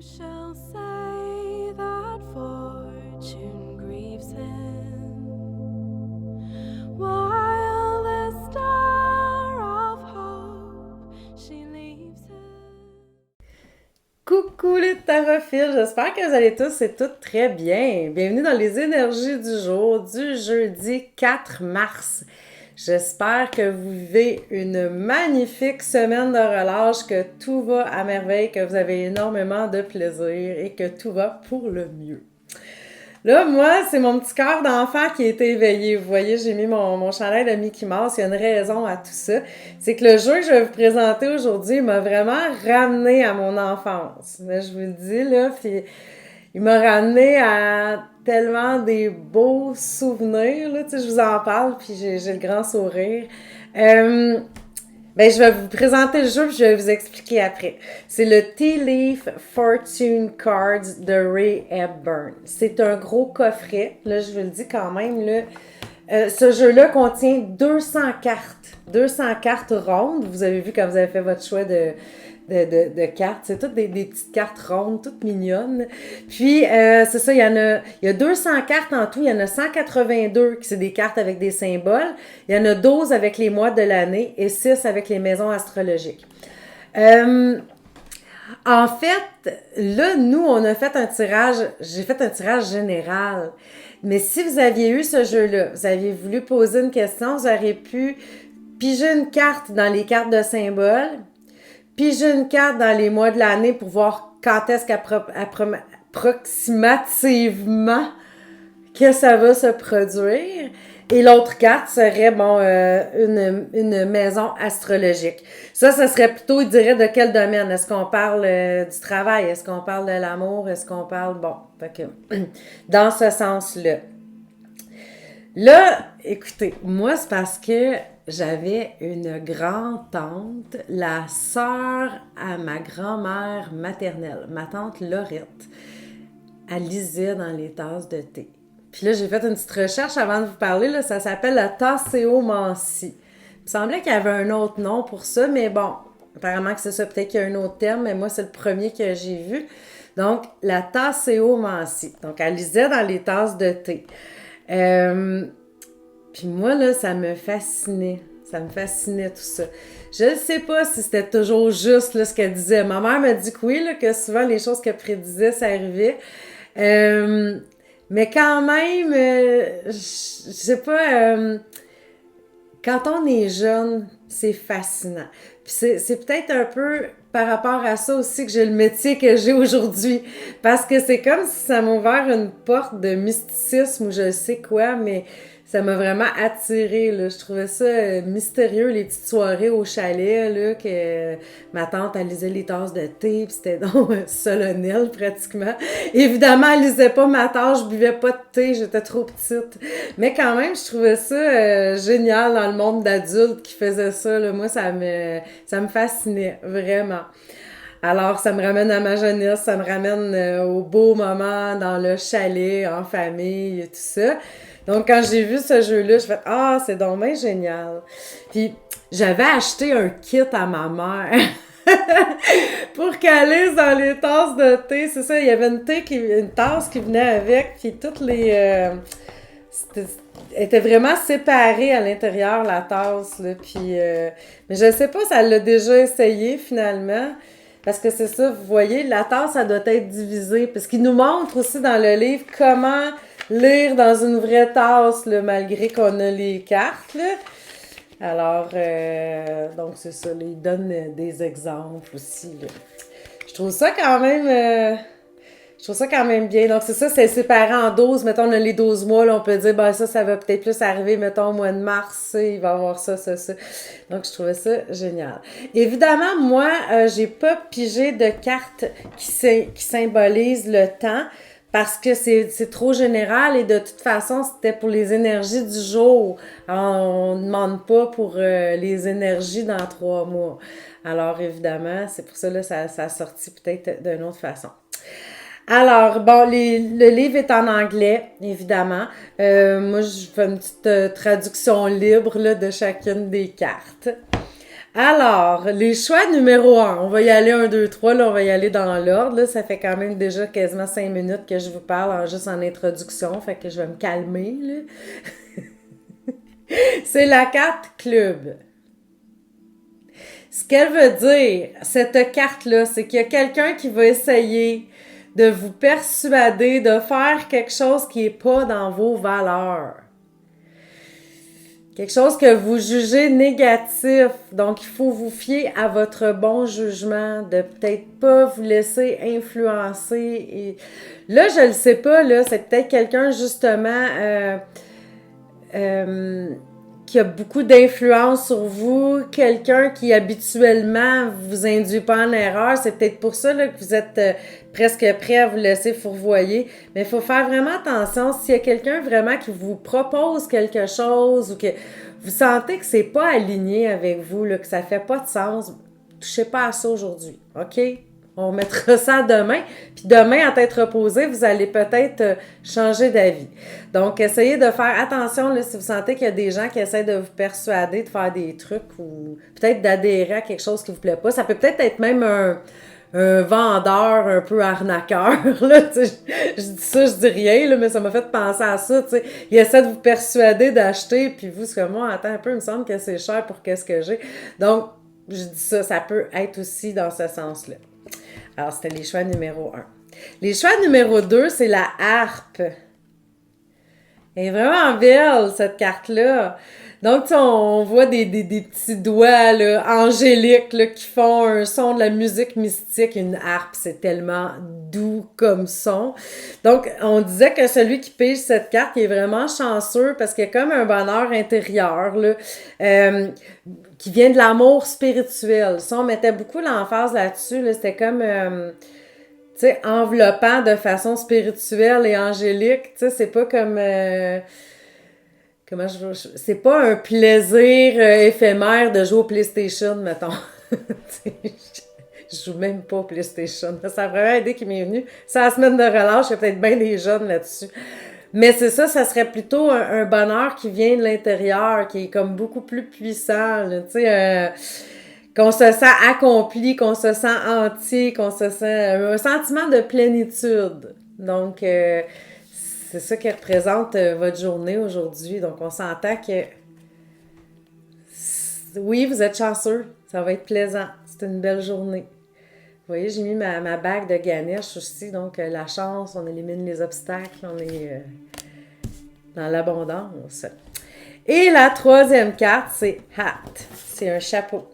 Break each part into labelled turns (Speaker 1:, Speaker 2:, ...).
Speaker 1: shall say that fortune grieves him, while the star of hope she leaves him.
Speaker 2: Coucou les tarophiles, j'espère que vous allez tous et toutes très bien. Bienvenue dans les énergies du jour du jeudi 4 mars. J'espère que vous vivez une magnifique semaine de relâche, que tout va à merveille, que vous avez énormément de plaisir et que tout va pour le mieux. Là, moi, c'est mon petit cœur d'enfant qui est éveillé. Vous voyez, j'ai mis mon chandail de Mickey Mouse. Il y a une raison à tout ça. C'est que le jeu que je vais vous présenter aujourd'hui m'a vraiment ramené à mon enfance. Là, je vous le dis, là, puis il m'a ramené à tellement des beaux souvenirs, là, tu sais, je vous en parle, puis j'ai le grand sourire. Je vais vous présenter le jeu, puis je vais vous expliquer après. C'est le Tea Leaf Fortune Cards de Ray Hepburn. C'est un gros coffret, là, je vous le dis quand même, là. Ce jeu-là contient 200 cartes. 200 cartes rondes. Vous avez vu quand vous avez fait votre choix de cartes. C'est toutes des petites cartes rondes, toutes mignonnes. Puis, c'est ça, il y a 200 cartes en tout. Il y en a 182 qui c'est des cartes avec des symboles. Il y en a 12 avec les mois de l'année et 6 avec les maisons astrologiques. En fait, là, nous, on a fait un tirage, j'ai fait un tirage général. Mais si vous aviez eu ce jeu-là, vous aviez voulu poser une question, vous auriez pu piger une carte dans les cartes de symboles, piger une carte dans les mois de l'année pour voir quand est-ce qu'approximativement que ça va se produire. Et l'autre carte serait, une maison astrologique. Ça serait plutôt, il dirait, de quel domaine? Est-ce qu'on parle du travail? Est-ce qu'on parle de l'amour? Est-ce qu'on parle, fait que, dans ce sens-là. Là, écoutez, moi, c'est parce que j'avais une grand-tante, la sœur à ma grand-mère maternelle, ma tante Laurette. Elle lisait dans les tasses de thé. Puis là, j'ai fait une petite recherche avant de vous parler, là, ça s'appelle la tasséomancie. Il me semblait qu'il y avait un autre nom pour ça, mais bon, apparemment que c'est ça, peut-être qu'il y a un autre terme, mais moi, c'est le premier que j'ai vu. Donc, la tasséomancie. Donc, elle lisait dans les tasses de thé. Puis moi, là, ça me fascinait. Ça me fascinait tout ça. Je ne sais pas si c'était toujours juste là, ce qu'elle disait. Ma mère m'a dit que oui, là, que souvent les choses qu'elle prédisait, ça arrivait. Mais quand même, je sais pas, quand on est jeune, c'est fascinant. Puis c'est peut-être un peu par rapport à ça aussi que j'ai le métier que j'ai aujourd'hui. Parce que c'est comme si ça m'a ouvert une porte de mysticisme ou je sais quoi, mais ça m'a vraiment attirée, là. Je trouvais ça mystérieux, les petites soirées au chalet, là, que ma tante, elle lisait les tasses de thé, puis c'était donc solennel, pratiquement. Évidemment, elle lisait pas ma tasse, je buvais pas de thé, j'étais trop petite. Mais quand même, je trouvais ça génial dans le monde d'adultes qui faisaient ça, là. Moi, ça me fascinait, vraiment. Alors, ça me ramène à ma jeunesse, ça me ramène aux beaux moments dans le chalet, en famille, et tout ça. Donc, quand j'ai vu ce jeu-là, je fais « Ah, c'est donc bien génial! » Puis, j'avais acheté un kit à ma mère pour qu'elle lise dans les tasses de thé. C'est ça, il y avait une tasse qui venait avec, puis toutes les... elle était vraiment séparée à l'intérieur, la tasse, là. Puis, mais je sais pas si elle l'a déjà essayé, finalement. Parce que c'est ça, vous voyez, la tasse, elle doit être divisée. Parce qu'il nous montre aussi dans le livre comment lire dans une vraie tasse, là, malgré qu'on a les cartes, là. Alors, donc c'est ça, là, il donne des exemples aussi, là. Je trouve ça quand même bien. Donc, c'est ça, c'est séparé en 12. Mettons, on a les 12 mois, là, on peut dire, ça va peut-être plus arriver, mettons, au mois de mars, il va y avoir ça. Donc, je trouvais ça génial. Évidemment, moi, j'ai pas pigé de cartes qui symbolisent le temps parce que c'est trop général et de toute façon, c'était pour les énergies du jour. On ne demande pas pour les énergies dans 3 mois. Alors, évidemment, c'est pour ça, là, ça a sorti peut-être d'une autre façon. Alors, le livre est en anglais, évidemment. Moi, je fais une petite traduction libre là, de chacune des cartes. Alors, les choix numéro 1, on va y aller 1, 2, 3, là, on va y aller dans l'ordre. Là, ça fait quand même déjà quasiment 5 minutes que je vous parle juste en introduction, fait que je vais me calmer, là. C'est la carte club. Ce qu'elle veut dire, cette carte-là, c'est qu'il y a quelqu'un qui va essayer de vous persuader de faire quelque chose qui n'est pas dans vos valeurs. Quelque chose que vous jugez négatif. Donc, il faut vous fier à votre bon jugement, de peut-être pas vous laisser influencer. Et là, je le sais pas, là, c'est peut-être quelqu'un, justement, qui a beaucoup d'influence sur vous, quelqu'un qui habituellement vous induit pas en erreur. C'est peut-être pour ça là, que vous êtes presque prêt à vous laisser fourvoyer. Mais il faut faire vraiment attention. S'il y a quelqu'un vraiment qui vous propose quelque chose ou que vous sentez que c'est pas aligné avec vous, là, que ça fait pas de sens, touchez pas à ça aujourd'hui, OK? On mettra ça demain. Puis demain, en tête reposée, vous allez peut-être changer d'avis. Donc, essayez de faire attention là, si vous sentez qu'il y a des gens qui essaient de vous persuader de faire des trucs ou peut-être d'adhérer à quelque chose qui vous plaît pas. Ça peut peut-être être même un vendeur un peu arnaqueur. Là, je dis ça, je dis rien, là, mais ça m'a fait penser à ça. T'sais. Il essaie de vous persuader d'acheter, puis vous, c'est comme moi, attends un peu, il me semble que c'est cher pour qu'est-ce que j'ai. Donc, je dis ça, ça peut être aussi dans ce sens-là. Alors, c'était les choix numéro 1. Les choix numéro 2, c'est la harpe. Elle est vraiment belle, cette carte-là. Donc, on voit des petits doigts là, angéliques là, qui font un son de la musique mystique. Une harpe, c'est tellement doux comme son. Donc, on disait que celui qui pige cette carte, il est vraiment chanceux parce qu'il y a comme un bonheur intérieur là, qui vient de l'amour spirituel. Ça, on mettait beaucoup l'emphase là-dessus. Là, c'était comme... tu sais, enveloppant de façon spirituelle et angélique. Tu sais, c'est pas comme... c'est pas un plaisir éphémère de jouer au PlayStation, mettons. Je joue même pas au PlayStation. Ça a vraiment l'idée qui m'est venue. C'est la semaine de relâche, il y a peut-être bien des jeunes là-dessus. Mais c'est ça serait plutôt un bonheur qui vient de l'intérieur, qui est comme beaucoup plus puissant, tu sais... qu'on se sent accompli, qu'on se sent entier, qu'on se sent... un sentiment de plénitude. Donc, c'est ça qui représente votre journée aujourd'hui. Donc, on s'entend que... Oui, vous êtes chanceux. Ça va être plaisant. C'est une belle journée. Vous voyez, j'ai mis ma bague de Ganesh aussi. Donc, la chance, on élimine les obstacles. On est dans l'abondance. Et la troisième carte, c'est Hat. C'est un chapeau.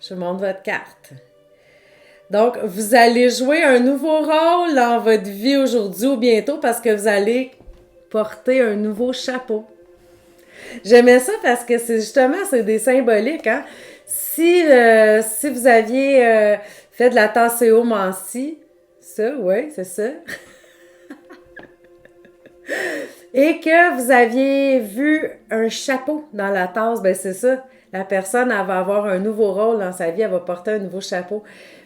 Speaker 2: Je vous montre votre carte. Donc, vous allez jouer un nouveau rôle dans votre vie aujourd'hui ou bientôt parce que vous allez porter un nouveau chapeau. J'aimais ça parce que c'est des symboliques, hein. Si vous aviez fait de la tasséomancie, ça, oui, c'est ça. Et que vous aviez vu un chapeau dans la tasse, ben c'est ça. La personne, elle va avoir un nouveau rôle dans sa vie, elle va porter un nouveau chapeau.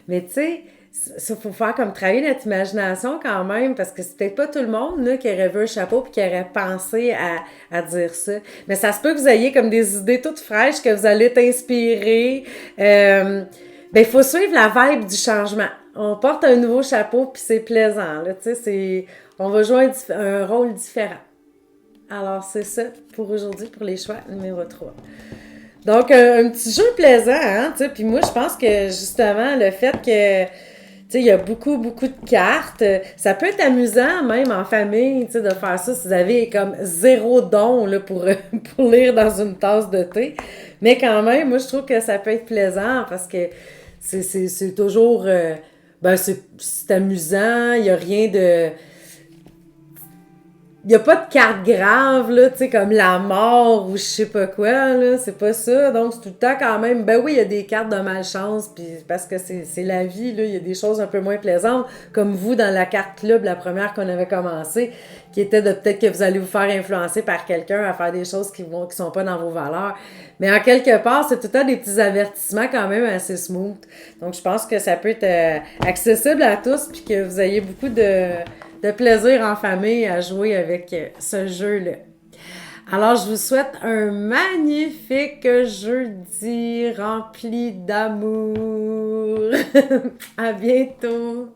Speaker 2: Mais tu sais, ça, faut faire comme travailler notre imagination quand même, parce que c'est peut-être pas tout le monde là, qui aurait vu un chapeau et qui aurait pensé à dire ça. Mais ça se peut que vous ayez comme des idées toutes fraîches, que vous allez t'inspirer. Ben, il faut suivre la vibe du changement. On porte un nouveau chapeau puis c'est plaisant, là, tu sais, on va jouer un rôle différent. Alors, c'est ça pour aujourd'hui, pour les choix numéro 3. Donc, un petit jeu plaisant, hein, tu sais, puis moi, je pense que, justement, le fait que, tu sais, il y a beaucoup, beaucoup de cartes, ça peut être amusant, même en famille, tu sais, de faire ça si vous avez comme 0 don, là, pour lire dans une tasse de thé, mais quand même, moi, je trouve que ça peut être plaisant, parce que c'est toujours, c'est amusant, il n'y a rien de... Il n'y a pas de carte grave, là, tu sais, comme la mort ou je sais pas quoi, là, c'est pas ça. Donc, c'est tout le temps quand même... Ben oui, il y a des cartes de malchance, puis parce que c'est la vie, là, il y a des choses un peu moins plaisantes, comme vous, dans la carte club, la première qu'on avait commencé, qui était de peut-être que vous allez vous faire influencer par quelqu'un à faire des choses qui sont pas dans vos valeurs. Mais en quelque part, c'est tout le temps des petits avertissements quand même assez smooth. Donc, je pense que ça peut être accessible à tous, puis que vous ayez beaucoup de plaisir en famille à jouer avec ce jeu-là. Alors, je vous souhaite un magnifique jeudi rempli d'amour. À bientôt!